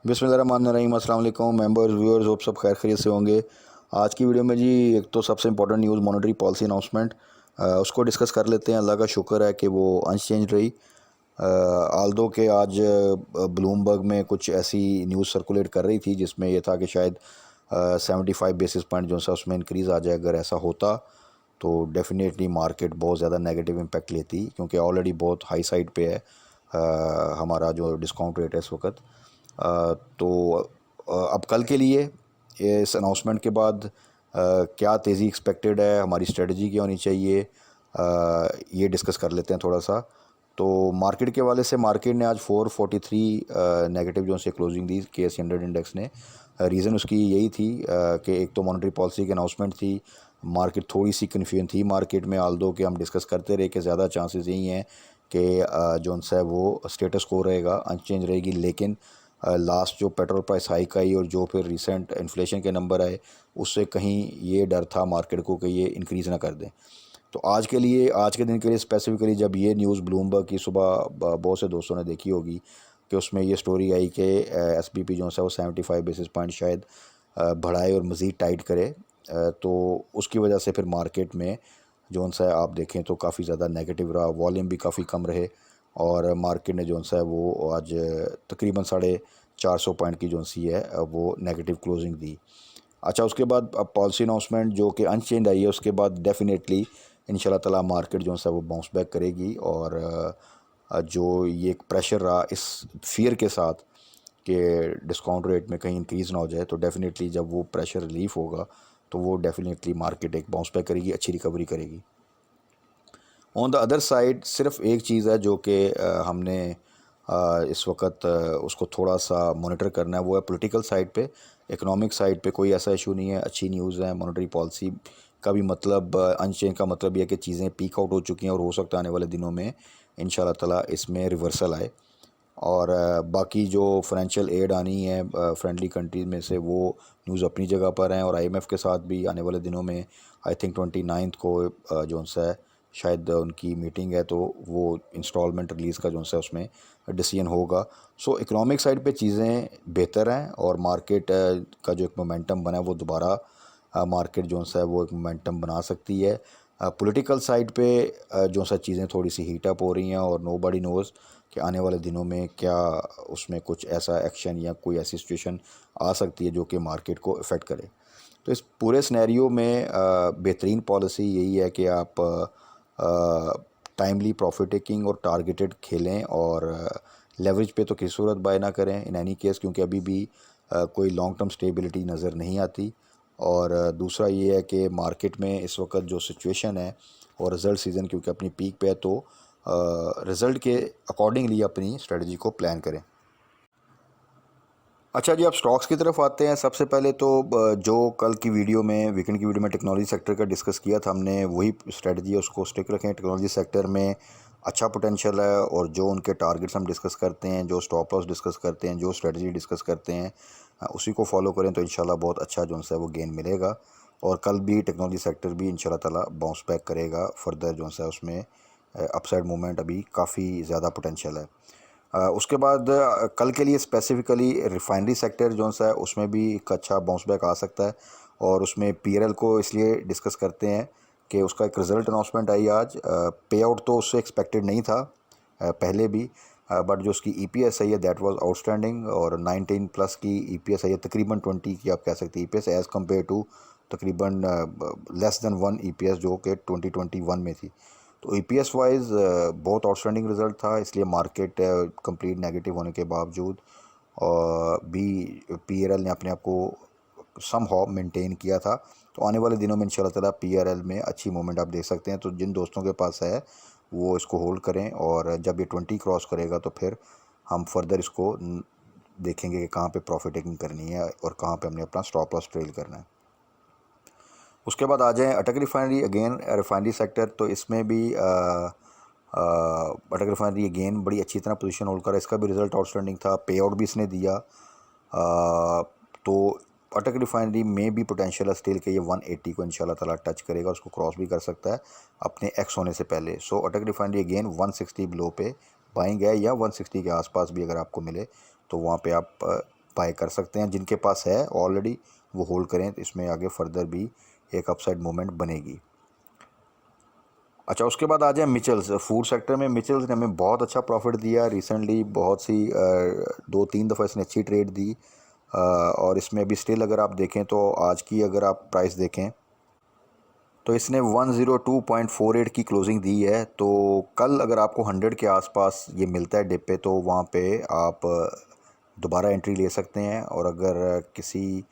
बिस्मिल्लाहिर्रहमानिर्रहीम। अस्सलाम वालेकुम मेंबर्स व्यूअर्स, होप सब खैर खैरियत से होंगे। आज की वीडियो में जी एक तो सबसे important news monetary policy announcement, उसको डिस्कस कर लेते हैं। अल्लाह का शुक्र है कि वो अनचेंज रही। आल्दो के आज ब्लूमबर्ग में कुछ ऐसी न्यूज़ सर्कुलेट कर रही थी जिसमें यह था कि शायद 75 बेसिस पॉइंट जो सा उसमें इंक्रीज़ आ जाए। अगर ऐसा होता तो डेफिनेटली मार्केट बहुत ज़्यादा नेगेटिव इम्पैक्ट लेती, क्योंकि ऑलरेडी बहुत हाई साइड पे है हमारा जो डिस्काउंट रेट है इस वक्त। तो अब कल के लिए इस अनाउंसमेंट के बाद क्या तेज़ी एक्सपेक्टेड है, हमारी स्ट्रेटजी क्या होनी चाहिए, ये डिस्कस कर लेते हैं थोड़ा सा। तो मार्केट के वाले से मार्केट ने आज 443 नेगेटिव जो से क्लोजिंग दी KSE 100 इंडेक्स ने। रीज़न उसकी यही थी कि एक तो मॉनेटरी पॉलिसी की अनाउंसमेंट थी। मार्केट थोड़ी सी कन्फ्यूजन थी मार्केट में, आल्दो कि हम डिस्कस करते रहे कि ज़्यादा चांसेस यही हैं कि जो है वो स्टेटस को रहेगा, अनचेंज रहेगी। लेकिन लास्ट जो पेट्रोल प्राइस हाइक आई और जो फिर रिसेंट इन्फ्लेशन के नंबर आए, उससे कहीं ये डर था मार्केट को कि ये इंक्रीज़ ना कर दें। तो आज के लिए, आज के दिन के लिए स्पेसिफिकली जब ये न्यूज़ ब्लूमबर्ग की सुबह बहुत से दोस्तों ने देखी होगी कि उसमें ये स्टोरी आई कि SBP जो है वो 75 बेसिस पॉइंट शायद बढ़ाए और मज़ीद टाइट करे। तो उसकी वजह से फिर मार्केट में जो सा आप देखें तो काफ़ी ज़्यादा नेगेटिव रहा, वॉल्यूम भी काफ़ी कम रहे और मार्केट ने जो सा वो आज तकरीबन 450 पॉइंट की जो सी है वो नेगेटिव क्लोजिंग दी। अच्छा, उसके बाद अब पॉलिसी अनाउंसमेंट जो कि अनचेंज आई है, उसके बाद डेफिनेटली इंशाल्लाह ताला मार्केट जो है वो बाउंस बैक करेगी। और जो ये एक प्रेशर रहा इस फियर के साथ कि डिस्काउंट रेट में कहीं इंक्रीज़ ना हो जाए, तो डेफिनेटली जब वो प्रेशर रिलीफ होगा तो वो डेफिनेटली मार्केट एक बाउंस बैक करेगी, अच्छी रिकवरी करेगी। ऑन द अदर साइड सिर्फ एक चीज़ है जो कि हमने इस वक्त उसको थोड़ा सा मॉनिटर करना है, वो है पॉलिटिकल साइड पे। इकोनॉमिक साइड पे कोई ऐसा इशू नहीं है, अच्छी न्यूज़ है। मॉनेटरी पॉलिसी का भी मतलब अनचेंज का मतलब ये है कि चीज़ें पीक आउट हो चुकी हैं और हो सकता है आने वाले दिनों में इंशाल्लाह ताला इसमें रिवर्सल आए। और बाकी जो फाइनेंशियल एड आनी है फ्रेंडली कंट्रीज़ में से, वो न्यूज़ अपनी जगह पर हैं। और IMF के साथ भी आने वाले दिनों में आई थिंक 29 को जो सा है शायद उनकी मीटिंग है, तो वो इंस्टॉलमेंट रिलीज़ का जो सा उसमें डिसीजन होगा। सो इकोनॉमिक साइड पे चीज़ें बेहतर हैं और मार्केट का जो एक मोमेंटम बना है वो दोबारा मार्केट जो सा है वो एक मोमेंटम बना सकती है। पॉलिटिकल साइड पे जो सा चीज़ें थोड़ी सी हीट अप हो रही हैं और नोबडी नोज़ कि आने वाले दिनों में क्या उसमें कुछ ऐसा एक्शन या कोई ऐसी सिचुएशन आ सकती है जो कि मार्केट को इफ़ेक्ट करे। तो इस पूरे सिनेरियो में बेहतरीन पॉलिसी यही है कि आप टाइमली प्रॉफिट टेकिंग और टारगेटेड खेलें और लेवरेज पे तो किसी सूरत बाय ना करें इन एनी केस, क्योंकि अभी भी कोई लॉन्ग टर्म स्टेबिलिटी नज़र नहीं आती। और दूसरा ये है कि मार्केट में इस वक्त जो सिचुएशन है और रिज़ल्ट सीज़न क्योंकि अपनी पीक पे है, तो रिज़ल्ट के अकॉर्डिंगली अपनी स्ट्रेटजी को प्लान करें। अच्छा जी, अब स्टॉक्स की तरफ आते हैं। सबसे पहले तो जो कल की वीडियो में, वीकेंड की वीडियो में टेक्नोलॉजी सेक्टर का डिस्कस किया था हमने, वही स्ट्रेटजी है, उसको स्टिक रखें। टेक्नोलॉजी सेक्टर में अच्छा पोटेंशियल है और जो उनके टारगेट्स हम डिस्कस करते हैं, जो स्टॉप लॉस डिस्कस करते हैं, जो स्ट्रेटजी डिस्कस करते हैं, उसी को फॉलो करें तो इंशाल्लाह बहुत अच्छा जो है वो गेन मिलेगा। और कल भी टेक्नोलॉजी सेक्टर भी इंशाल्लाह ताला बाउंस बैक करेगा। फर्दर जो है उसमें अपसाइड मूवमेंट अभी काफ़ी ज़्यादा पोटेंशियल है। उसके बाद कल के लिए स्पेसिफ़िकली रिफ़ाइनरी सेक्टर जो सा है उसमें भी एक अच्छा बाउंस बैक आ सकता है। और उसमें PRL को इसलिए डिस्कस करते हैं कि उसका एक रिज़ल्ट अनाउंसमेंट आई आज। पे आउट तो उससे एक्सपेक्टेड नहीं था पहले भी, बट जो उसकी EPS आई है दैट वाज आउटस्टैंडिंग। और 19 प्लस की EPS आई है, तकरीबन 20 की आप कह सकते हैं EPS, एज़ कम्पेयर टू तकरीबन लेस दैन 1 EPS जो कि 2021 में थी। तो EPS वाइज बहुत आउटस्टैंडिंग रिज़ल्ट था, इसलिए मार्केट कंप्लीट नेगेटिव होने के बावजूद भी PRL ने अपने आप को सम हाउ मेंटेन किया था। तो आने वाले दिनों में इंशाल्लाह ताला PRL में अच्छी मूवमेंट आप देख सकते हैं। तो जिन दोस्तों के पास है वो इसको होल्ड करें और जब ये 20 क्रॉस करेगा तो फिर हम फर्दर इसको देखेंगे कि कहाँ पे प्रॉफिट टेकिंग करनी है और कहाँ पे हमने अपना स्टॉप लॉस ट्रेल करना है। उसके बाद आ जाएँ अटक रिफाइनरी। अगेन रिफाइनरी सेक्टर, तो इसमें भी अटक रिफाइनरी अगेन बड़ी अच्छी तरह पोजीशन होल्ड करा। इसका भी रिज़ल्ट आउटस्टैंडिंग था, पे आउट भी इसने दिया। तो अटक रिफाइनरी में भी पोटेंशियल है स्टिल कि ये 180 को इंशाल्लाह ताला टच करेगा, उसको क्रॉस भी कर सकता है अपने एक्स होने से पहले। सो अटक रिफाइनरी अगेन 160 बिलो पे बाइंग है, या 160 के आसपास भी अगर आपको मिले तो वहाँ पे आप बाय कर सकते हैं। जिनके पास है ऑलरेडी वो होल्ड करें, तो इसमें आगे फर्दर भी एक अपसाइड मूवमेंट बनेगी। अच्छा, उसके बाद आ जाए मिचेल्स। फूड सेक्टर में मिचेल्स ने हमें बहुत अच्छा प्रॉफिट दिया रिसेंटली, बहुत सी 2-3 दफ़ा इसने अच्छी ट्रेड दी। और इसमें अभी स्टिल अगर आप देखें तो आज की अगर आप प्राइस देखें तो इसने 102.48 की क्लोजिंग दी है। तो कल अगर आपको 100 के आसपास ये मिलता है डिप पे, तो वहाँ पे आप दोबारा एंट्री ले सकते हैं। और अगर किसी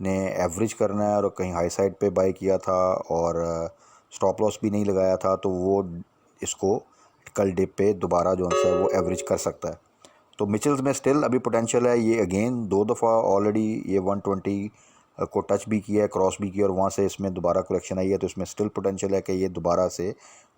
ने एवरेज करना है और कहीं हाई साइड पे बाय किया था और स्टॉप लॉस भी नहीं लगाया था, तो वो इसको कल डिप पे दोबारा जो है वो एवरेज कर सकता है। तो मिचेल्स में स्टिल अभी पोटेंशियल है। ये अगेन 2 दफ़ा ऑलरेडी ये 120 को टच भी किया है, क्रॉस भी किया, और वहाँ से इसमें दोबारा करेक्शन आई है। तो इसमें स्टिल पोटेंशियल है कि ये दोबारा से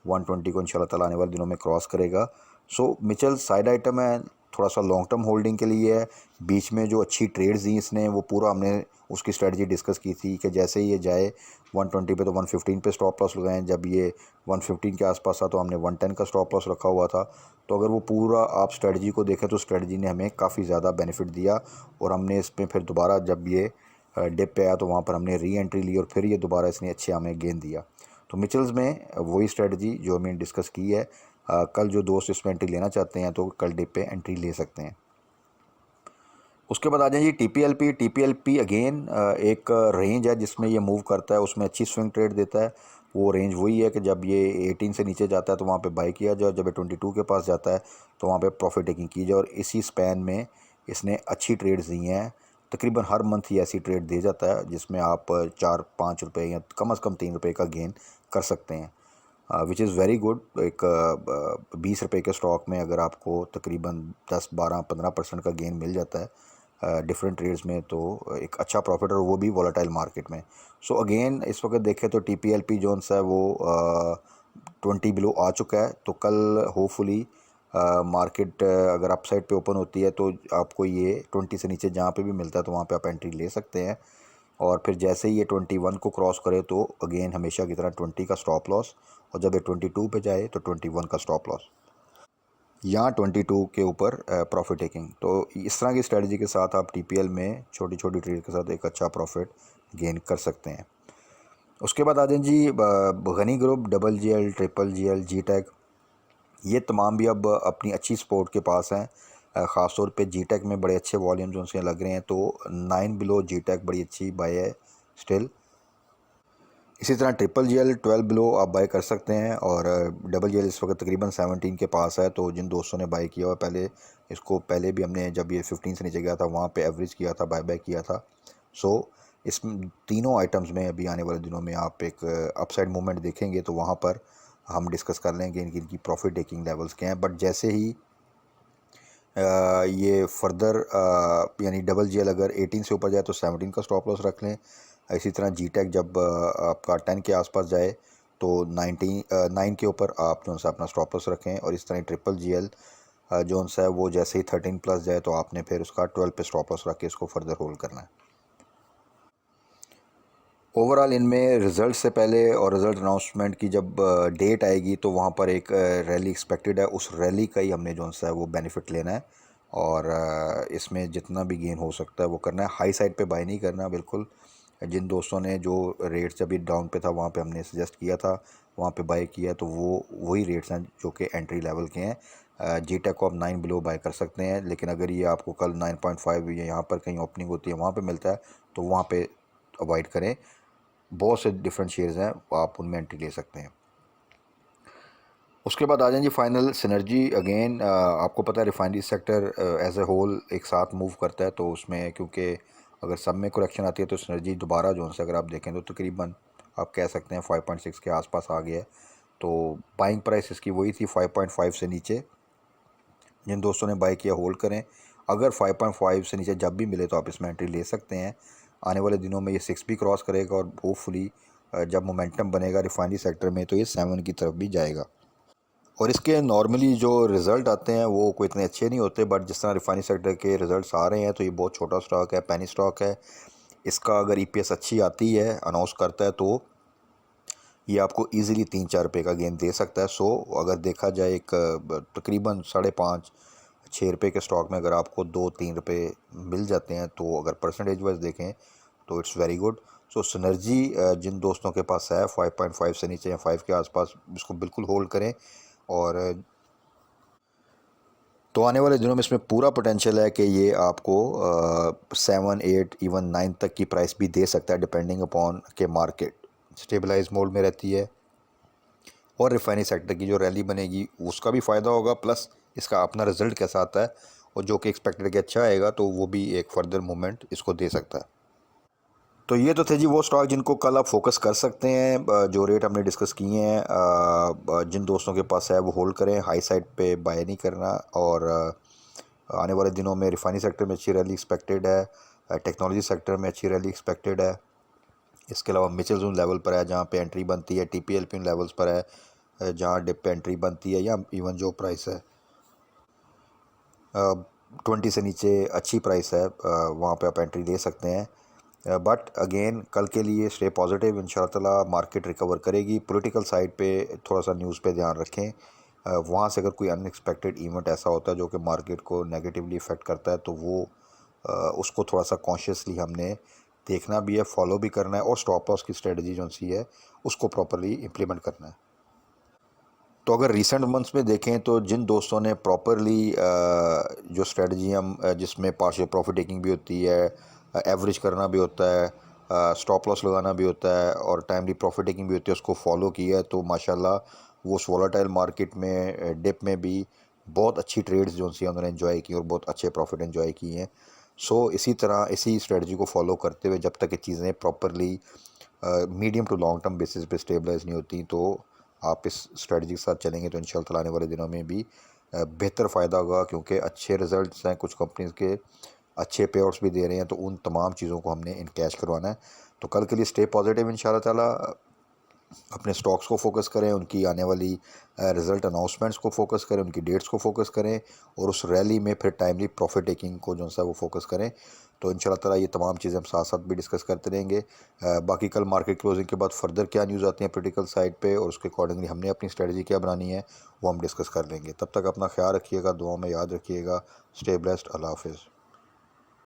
120 को इंशाल्लाह ताला आने वाले दिनों में क्रॉस करेगा। सो मिचेल साइड आइटम है, थोड़ा सा लॉन्ग टर्म होल्डिंग के लिए है। बीच में जो अच्छी ट्रेड्स दी इसने, वो पूरा हमने उसकी स्ट्रेटजी डिस्कस की थी कि जैसे ही ये जाए 120 पे तो 115 पे स्टॉप लॉस लगाएं। जब ये 115 के आसपास था तो हमने 110 का स्टॉप लॉस रखा हुआ था। तो अगर वो पूरा आप स्ट्रेटजी को देखें तो स्ट्रेटजी ने हमें काफ़ी ज़्यादा बेनिफिट दिया। और हमने इसमें फिर दोबारा जब ये डिप पे आया तो वहाँ पर हमने री एंट्री ली और फिर ये दोबारा इसने अच्छे हमें गेन दिया। तो मिचेल्स में वही स्ट्रेटजी जो हमने डिस्कस की है। कल जो दोस्त इसमें एंट्री लेना चाहते हैं तो कल डिप पे एंट्री ले सकते हैं। उसके बाद आ जाए जी टीपीएलपी। टीपीएलपी अगेन एक रेंज है जिसमें ये मूव करता है, उसमें अच्छी स्विंग ट्रेड देता है। वो रेंज वही है कि जब ये 18 से नीचे जाता है तो वहाँ पे बाई किया जाए, जब ये 22 के पास जाता है तो वहाँ पे प्रॉफिट टेकिंग की जाए। और इसी स्पैन में इसने अच्छी ट्रेड्स दी हैं। तकरीबन हर मंथ ही ऐसी ट्रेड दे जाता है जिसमें आप 4-5 रुपये या कम से कम 3 रुपये का गेन कर सकते हैं, विच इज़ वेरी गुड। एक 20 रुपये के स्टॉक में अगर आपको तकरीबन 10-12-15% का गेन मिल जाता है डिफरेंट ट्रेड्स में, तो एक अच्छा प्रॉफिट, और वो भी वॉलेटाइल मार्केट में। सो अगेन इस वक्त देखें तो टीपीएलपी जोन्स है वो 20 बिलो आ चुका है। तो कल होपफुली मार्केट अगर अपसाइड पे ओपन होती है तो आपको ये 20 से नीचे जहाँ पे भी मिलता है तो वहाँ पे आप एंट्री ले सकते हैं। और फिर जैसे ही ये 21 को क्रॉस करे तो अगेन हमेशा की तरह 20 का स्टॉप लॉस, और जब ये 22 पे जाए तो 21 का स्टॉप लॉस, यहाँ 22 के ऊपर प्रॉफिट टेकिंग। तो इस तरह की स्ट्रेटजी के साथ आप टीपीएल में छोटी छोटी ट्रेड के साथ एक अच्छा प्रॉफिट गेन कर सकते हैं। उसके बाद आ जाए जी गनी group, double GL, triple GL, G tech, ये तमाम भी अब अपनी अच्छी सपोर्ट के पास हैं। ख़ास तौर पे जी टेक में बड़े अच्छे वॉल्यूम्स उनसे लग रहे हैं। तो 9 बिलो जी टेक बड़ी अच्छी बाय है स्टिल। इसी तरह ट्रिपल जीएल 12 बिलो आप बाय कर सकते हैं। और डबल जीएल इस वक्त तकरीबन 17 के पास है। तो जिन दोस्तों ने बाय किया हुआ पहले, इसको पहले भी हमने जब ये 15 से नीचे गया था वहाँ पे एवरेज किया था, बाय किया था। सो इस तीनों आइटम्स में अभी आने वाले दिनों में आप एक अपसाइड मूवमेंट देखेंगे, तो वहाँ पर हम डिस्कस कर लेंगे इनकी प्रॉफिट टेकिंग लेवल्स क्या हैं। बट जैसे ही ये फर्दर यानी डबल जीएल अगर 18 से ऊपर जाए तो 17 का स्टॉप लॉस रख लें। इसी तरह जी टेक जब आपका 10 के आसपास जाए तो 9 के ऊपर आप जो सा अपना स्टॉप लॉस रखें। और इस तरह ट्रिपल जीएल जो सा है वो जैसे ही 13 प्लस जाए तो आपने फिर उसका 12 पे स्टॉप लॉस रख के इसको फर्दर होल्ड करना है। ओवरऑल इनमें रिज़ल्ट से पहले और रिज़ल्ट अनाउंसमेंट की जब डेट आएगी तो वहाँ पर एक रैली एक्सपेक्टेड है। उस रैली का ही हमने जो सा है वो बेनिफिट लेना है। और इसमें जितना भी गेन हो सकता है वो करना है। हाई साइड पे बाय नहीं करना बिल्कुल। जिन दोस्तों ने जो रेट्स अभी डाउन पे था वहाँ पे हमने सजेस्ट किया था, वहाँ पे बाय किया, तो वो वही रेट्स हैं जो कि एंट्री लेवल के हैं। जी टेक को आप 9 बिलो बाय कर सकते हैं। लेकिन अगर ये आपको कल 9.5 या यहाँ पर कहीं ओपनिंग होती है वहाँ पे मिलता है तो वहाँ पे अवॉइड करें। बहुत से डिफरेंट शेयर्स हैं, आप उनमें एंट्री ले सकते हैं। उसके बाद आ जाए जी फाइनल सिनर्जी। अगेन आपको पता है refinery sector as a whole एक साथ मूव करता है। तो उसमें क्योंकि अगर सब में करेक्शन आती है तो सिनर्जी दोबारा जो है अगर आप देखें तो तकरीबन आप कह सकते हैं 5.6 के आसपास आ गया है। तो बाइंग प्राइस इसकी वही थी 5.5 से नीचे। जिन दोस्तों ने बाय किया होल्ड करें। अगर 5.5 से नीचे जब भी मिले तो आप इसमें एंट्री ले सकते हैं। आने वाले दिनों में ये 6 भी क्रॉस करेगा और होपफुली जब मोमेंटम बनेगा रिफाइनरी सेक्टर में तो ये 7 की तरफ भी जाएगा। और इसके नॉर्मली जो रिज़ल्ट आते हैं वो कोई इतने अच्छे नहीं होते, बट जिस तरह रिफाइनरी सेक्टर के रिज़ल्ट्स आ रहे हैं तो ये बहुत छोटा स्टॉक है, पेनी स्टॉक है। इसका अगर ईपीएस अच्छी आती है, अनाउंस करता है, तो ये आपको इजीली 3-4 रुपये का गेन दे सकता है। सो अगर देखा जाए एक तकरीबन 5.5 ₹6 के स्टॉक में अगर आपको 2-3 रुपये मिल जाते हैं तो अगर परसेंटेज वाइज देखें तो it's very good. So synergy जिन दोस्तों के पास है 5.5 से नीचे या 5 के आसपास, इसको बिल्कुल होल्ड करें। और तो आने वाले दिनों में इसमें पूरा पोटेंशियल है कि ये आपको 7, 8 इवन 9 तक की प्राइस भी दे सकता है, डिपेंडिंग अपॉन के मार्केट स्टेबलाइज मोड में रहती है। और रिफाइनरी सेक्टर की जो रैली बनेगी उसका भी फ़ायदा होगा, प्लस इसका अपना रिज़ल्ट कैसा आता है और जो कि एक्सपेक्टेड कि अच्छा आएगा तो वो भी एक फर्दर मूवमेंट इसको दे सकता है। तो ये तो थे जी वो स्टॉक जिनको कल आप फोकस कर सकते हैं। जो रेट हमने डिस्कस किए हैं, जिन दोस्तों के पास है वो होल्ड करें, हाई साइड पे बाय नहीं करना। और आने वाले दिनों में रिफाइनरी सेक्टर में अच्छी रैली एक्सपेक्टेड है, टेक्नोलॉजी सेक्टर में अच्छी रैली एक्सपेक्टेड है। इसके अलावा मिचेल जोन लेवल पर है जहाँ पे एंट्री बनती है, TPLP लेवल्स पर है जहाँ डिप पे एंट्री बनती है, या इवन जो प्राइस है 20 से नीचे अच्छी प्राइस है, वहाँ पे आप एंट्री ले सकते हैं। बट अगेन कल के लिए स्टे पॉजिटिव, इंशाल्लाह ताला मार्केट रिकवर करेगी। पॉलिटिकल साइड पे थोड़ा सा न्यूज़ पे ध्यान रखें, वहाँ से अगर कोई अनएक्सपेक्टेड इवेंट ऐसा होता है जो कि मार्केट को नेगेटिवली इफ़ेक्ट करता है तो वो उसको थोड़ा सा कॉन्शियसली हमने देखना भी है, फॉलो भी करना है, और स्टॉप लॉस की स्ट्रेटजी जो सी है उसको प्रॉपरली इम्प्लीमेंट करना है। तो अगर रीसेंट मंथ्स में देखें तो जिन दोस्तों ने प्रॉपरली जो स्ट्रेटजी हम जिसमें पार्शियल प्रॉफिट टेकिंग भी होती है, एवरेज करना भी होता है, स्टॉप लॉस लगाना भी होता है और टाइमली प्रॉफिट टेकिंग भी होती है, उसको फॉलो किया है तो माशाल्लाह वो उस वोलेटाइल मार्केट में डिप में भी बहुत अच्छी ट्रेड्स जो सी उन्होंने एंजॉय की और बहुत अच्छे प्रॉफिट एंजॉय किए हैं। सो इसी तरह इसी स्ट्रेटजी को फॉलो करते हुए जब तक ये चीज़ें properly medium to long term basis पे स्टेबलाइज नहीं होती तो आप इस स्ट्रेटजी के साथ चलेंगे तो इंशाल्लाह ताला आने वाले दिनों में भी बेहतर फ़ायदा होगा, क्योंकि अच्छे रिज़ल्ट्स हैं, कुछ कंपनीज़ के अच्छे पे आउट्स भी दे रहे हैं, तो उन तमाम चीज़ों को हमने इन कैश करवाना है। तो कल के लिए स्टे पॉजिटिव इंशाल्लाह ताला, अपने स्टॉक्स को फोकस करें, उनकी आने वाली रिज़ल्ट अनाउंसमेंट्स को फोकस करें, उनकी डेट्स को फोकस करें और उस रैली में फिर टाइमली प्रॉफिट टेकिंग को जो सा वो फोकस करें। तो इंशाल्लाह ताला ये तमाम चीज़ें हम साथ साथ भी डिस्कस करते रहेंगे। बाकी कल मार्केट क्लोजिंग के बाद फर्दर क्या न्यूज़ आती हैं पॉलिटिकल साइड पे और उसके अकॉर्डिंगली हमने अपनी स्ट्रेटजी क्या बनानी है वो हम डिस्कस कर लेंगे। तब तक अपना ख्याल रखिएगा, दुआ में याद रखिएगा। स्टे ब्लेस्ड, अल्लाह हाफिज़।